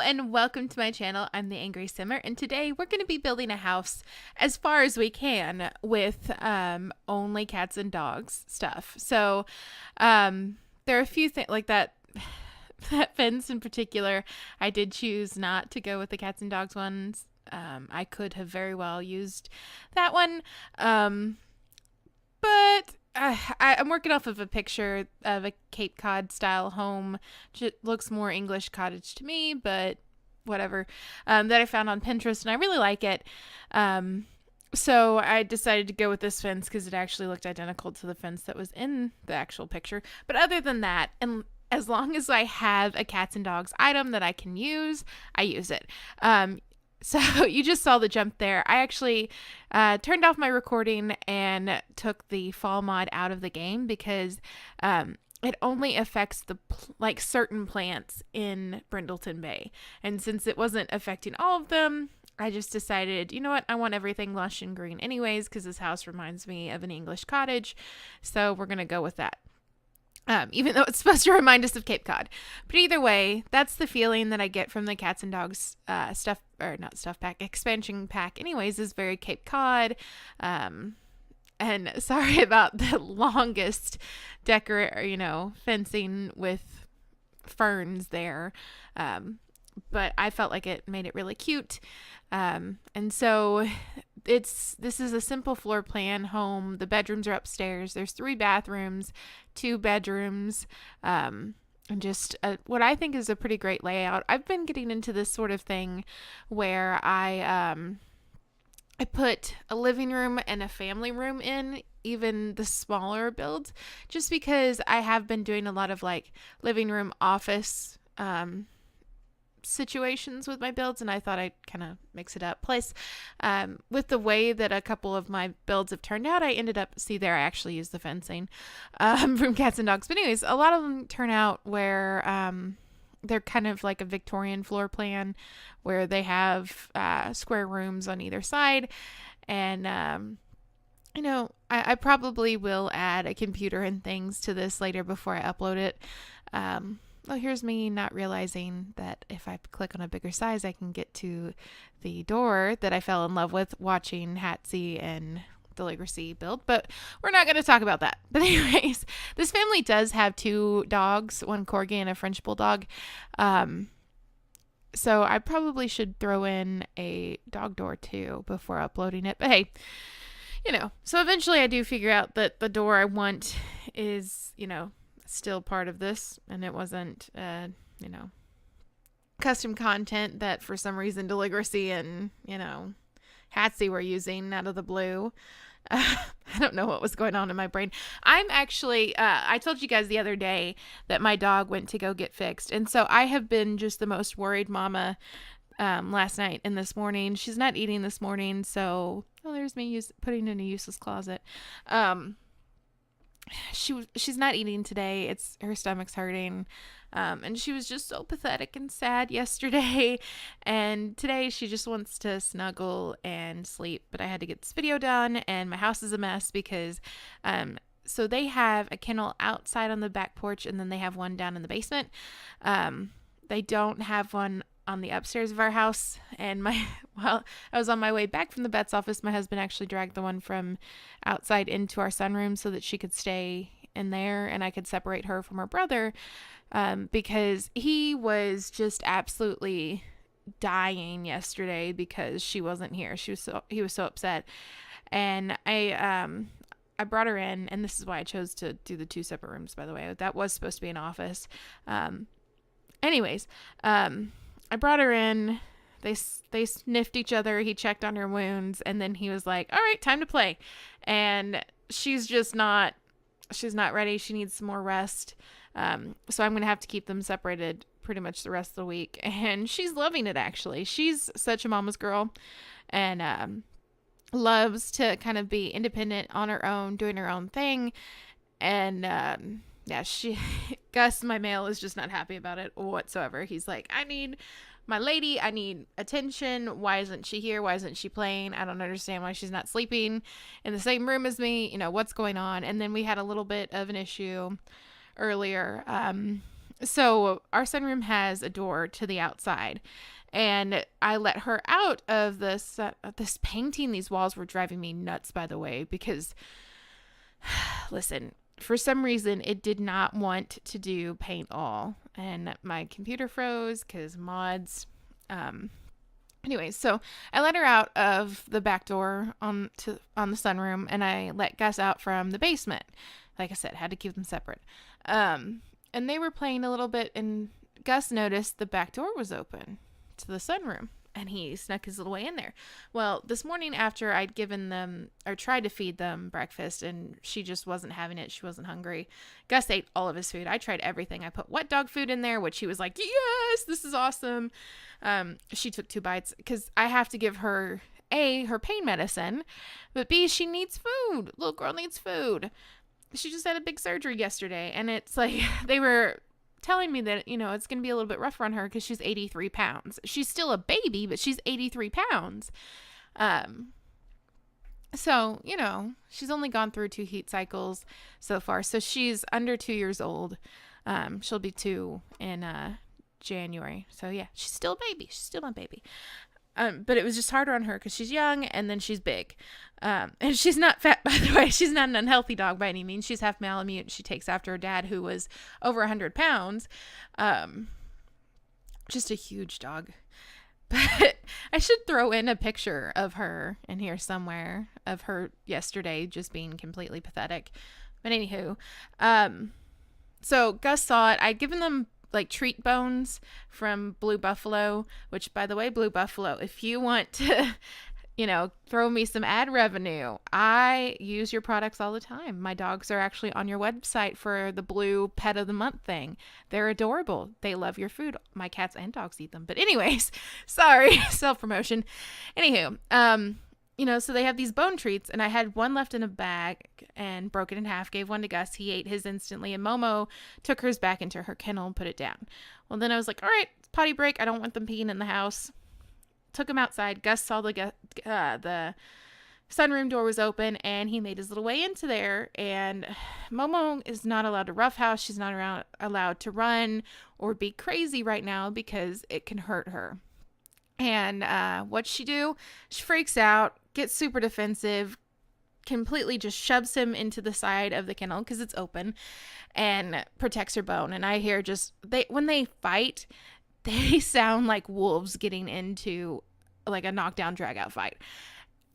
and welcome to my channel. I'm the Angry Simmer, and today we're going to be building a house as far as we can with only cats and dogs stuff. So there are a few things like that. That fence in particular, I did choose not to go with the cats and dogs ones. I could have very well used that one, but I'm working off of a picture of a Cape Cod style home. It looks more English cottage to me, but whatever, that I found on Pinterest, and I really like it. So I decided to go with this fence because it actually looked identical to the fence that was in the actual picture. But other than that, and as long as I have a cats and dogs item that I can use, I use it. So you just saw the jump there. I actually turned off my recording and took the fall mod out of the game because it only affects the certain plants in Brindleton Bay. And since it wasn't affecting all of them, I just decided, you know what, I want everything lush and green anyways because this house reminds me of an English cottage. So we're going to go with that. Even though it's supposed to remind us of Cape Cod. But either way, that's the feeling that I get from the cats and dogs expansion pack anyways, is very Cape Cod. And sorry about the longest fencing with ferns there. But I felt like it made it really cute. And so this is a simple floor plan home. The bedrooms are upstairs. There's 3 bathrooms, 2 bedrooms, and just what I think is a pretty great layout. I've been getting into this sort of thing where I put a living room and a family room in even the smaller builds, just because I have been doing a lot of living room office situations with my builds, and I thought I'd kind of mix it up. Plus, with the way that a couple of my builds have turned out, I ended up, I actually used the fencing from cats and dogs. But anyways, a lot of them turn out where they're kind of like a Victorian floor plan where they have square rooms on either side. And, I probably will add a computer and things to this later before I upload it. Well, here's me not realizing that if I click on a bigger size, I can get to the door that I fell in love with watching Hatsy and Deligracy build, but we're not going to talk about that. But anyways, this family does have 2 dogs, 1 Corgi and a French Bulldog. So I probably should throw in a dog door too before uploading it. But hey, so eventually I do figure out that the door I want is, still part of this, and it wasn't custom content that for some reason Deligracy and Hatsy were using out of the blue. I don't know what was going on in my brain. I'm actually I told you guys the other day that my dog went to go get fixed, and so I have been just the most worried mama last night and this morning. She's not eating this morning, so there's me putting in a useless closet. She's not eating today. Her stomach's hurting. And she was just so pathetic and sad yesterday. And today she just wants to snuggle and sleep. But I had to get this video done, and my house is a mess because, so they have a kennel outside on the back porch, and then they have one down in the basement. They don't have one on the upstairs of our house. And I was on my way back from the vet's office. My husband actually dragged the one from outside into our sunroom so that she could stay in there and I could separate her from her brother, because he was just absolutely dying yesterday because she wasn't here. He was so upset. And I brought her in, and this is why I chose to do the 2 separate rooms, by the way. That was supposed to be an office. Anyways, I brought her in. They sniffed each other. He checked on her wounds, and then he was like, all right, time to play. And she's not ready. She needs some more rest. So I'm going to have to keep them separated pretty much the rest of the week. And she's loving it, actually. She's such a mama's girl, and loves to kind of be independent on her own, doing her own thing. And Gus, my male, is just not happy about it whatsoever. He's like, I need my lady, I need attention. Why isn't she here? Why isn't she playing? I don't understand why she's not sleeping in the same room as me. What's going on? And then we had a little bit of an issue earlier. So our sunroom has a door to the outside, and I let her out of this painting. These walls were driving me nuts, by the way, because listen, for some reason it did not want to do paint all, and my computer froze because mods. Anyway, so I let her out of the back door on the sunroom, and I let Gus out from the basement. Like I said, had to keep them separate. And they were playing a little bit, and Gus noticed the back door was open to the sunroom, and he snuck his little way in there. Well, this morning after I'd given them, or tried to feed them breakfast, and she just wasn't having it, she wasn't hungry, Gus ate all of his food. I tried everything. I put wet dog food in there, which he was like, yes, this is awesome. She took 2 bites, because I have to give her, A, her pain medicine, but B, she needs food. Little girl needs food. She just had a big surgery yesterday, and it's like they were telling me that, it's going to be a little bit rougher on her because she's 83 pounds. She's still a baby, but she's 83 pounds. So, she's only gone through 2 heat cycles so far. So she's under 2 years old. She'll be 2 in January. So yeah, she's still a baby. She's still a baby. But it was just harder on her because she's young and then she's big. And she's not fat, by the way. She's not an unhealthy dog by any means. She's half Malamute. She takes after her dad, who was over 100 pounds. Just a huge dog. But I should throw in a picture of her in here somewhere, of her yesterday just being completely pathetic. But anywho, so Gus saw it. I'd given them like treat bones from Blue Buffalo, which, by the way, Blue Buffalo, if you want to, throw me some ad revenue, I use your products all the time. My dogs are actually on your website for the Blue Pet of the Month thing. They're adorable. They love your food. My cats and dogs eat them. But anyways, sorry, self-promotion. Anywho, so they have these bone treats, and I had one left in a bag and broke it in half, gave one to Gus. He ate his instantly, and Momo took hers back into her kennel and put it down. Well, then I was like, all right, potty break. I don't want them peeing in the house. Took him outside. Gus saw the sunroom door was open, and he made his little way into there. And Momo is not allowed to roughhouse. She's not allowed to run or be crazy right now because it can hurt her. And what'd she do? She freaks out, gets super defensive, completely just shoves him into the side of the kennel because it's open, and protects her bone. And I hear when they fight, they sound like wolves getting into like a knockdown drag out fight.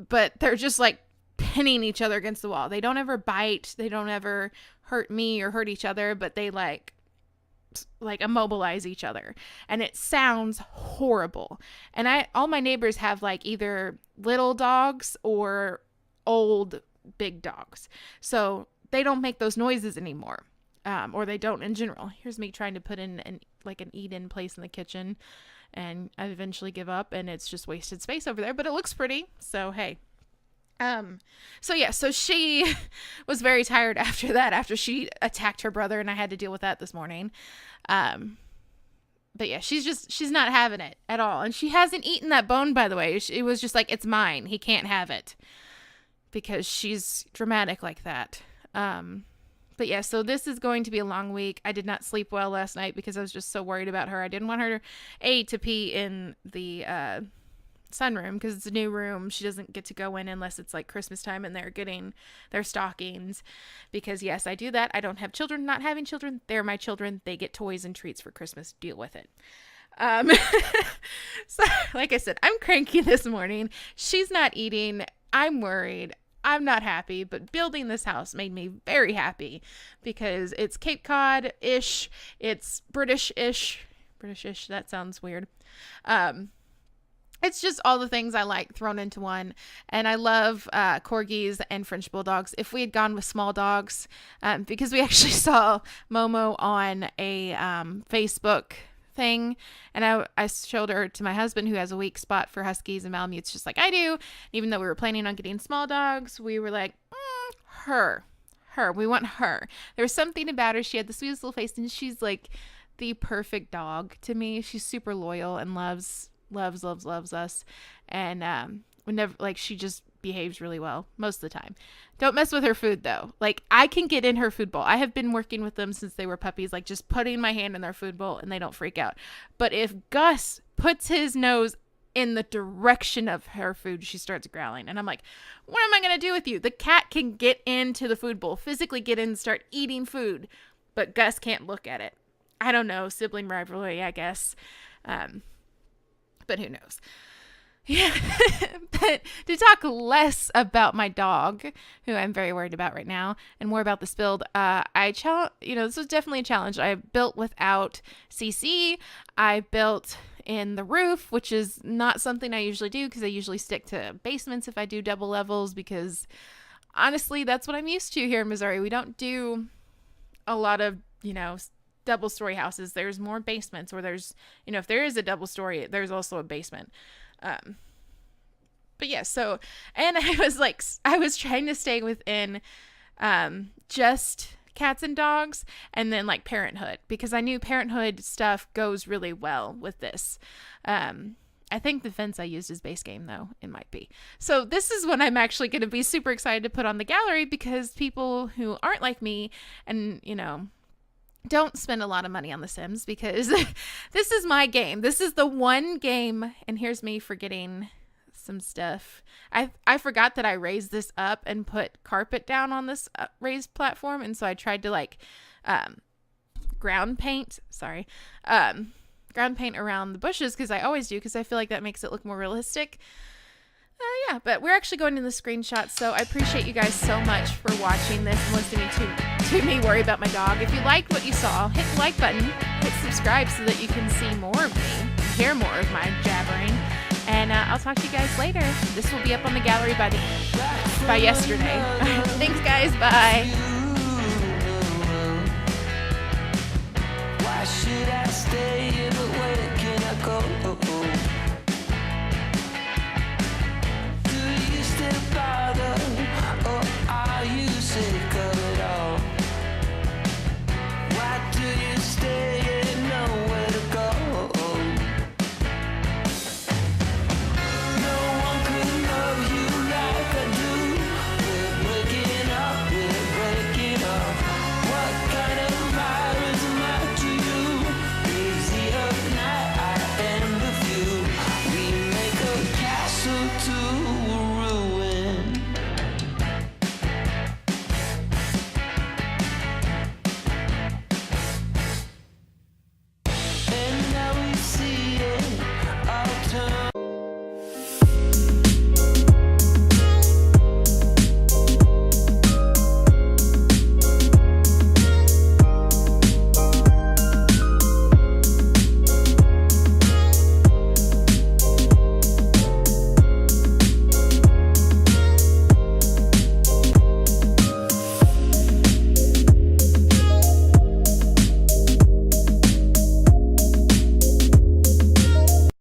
But they're just like pinning each other against the wall. They don't ever bite. They don't ever hurt me or hurt each other, but they like immobilize each other, and it sounds horrible. And all my neighbors have like either little dogs or old big dogs, so they don't make those noises anymore, or they don't in general. Here's me trying to put in an eat-in place in the kitchen, and I eventually give up, and it's just wasted space over there, but it looks pretty, so hey. So she was very tired after that, after she attacked her brother, and I had to deal with that this morning. But yeah, she's not having it at all. And she hasn't eaten that bone, by the way. It was just like, it's mine. He can't have it, because she's dramatic like that. But yeah, so this is going to be a long week. I did not sleep well last night because I was just so worried about her. I didn't want her to pee in the, sunroom because it's a new room. She doesn't get to go in unless it's like Christmas time and they're getting their stockings, because yes, I do that. I don't have children. Not having children, they're my children. They get toys and treats for Christmas. Deal with it. So like I said, I'm cranky this morning. She's not eating. I'm worried. I'm not happy, but building this house made me very happy because it's Cape Cod-ish. It's British-ish. British-ish. That sounds weird. It's just all the things I like thrown into one. And I love corgis and French bulldogs. If we had gone with small dogs, because we actually saw Momo on a Facebook thing, and I showed her to my husband, who has a weak spot for huskies and malamutes just like I do. Even though we were planning on getting small dogs, we were like, her. We want her. There was something about her. She had the sweetest little face, and she's like the perfect dog to me. She's super loyal and loves us, and whenever, like, she just behaves really well most of the time. Don't mess with her food though. Like, I can get in her food bowl. I have been working with them since they were puppies, like just putting my hand in their food bowl and they don't freak out. But if Gus puts his nose in the direction of her food, she starts growling. And I'm like, what am I going to do with you? The cat can get into the food bowl, physically get in and start eating food, but Gus can't look at it. I don't know. Sibling rivalry, I guess. But who knows? Yeah. But to talk less about my dog, who I'm very worried about right now, and more about this build, this was definitely a challenge. I built without CC. I built in the roof, which is not something I usually do because I usually stick to basements if I do double levels, because honestly, that's what I'm used to here in Missouri. We don't do a lot of, double story houses. There's more basements, or there's, if there is a double story, there's also a basement. But yeah, so, and I was trying to stay within, just cats and dogs, and then like parenthood, because I knew parenthood stuff goes really well with this. I think the fence I used is base game though. It might be. So this is when I'm actually going to be super excited to put on the gallery, because people who aren't like me and, don't spend a lot of money on The Sims, because this is my game. This is the one game, and here's me forgetting some stuff. I forgot that I raised this up and put carpet down on this raised platform, and so I tried to ground paint around the bushes, because I always do, because I feel like that makes it look more realistic. Yeah, but we're actually going in the screenshot, so I appreciate you guys so much for watching this and listening to me worry about my dog. If you liked what you saw, hit the like button, hit subscribe so that you can see more of me, hear more of my jabbering, and I'll talk to you guys later. This will be up on the gallery by yesterday. Thanks, guys. Bye.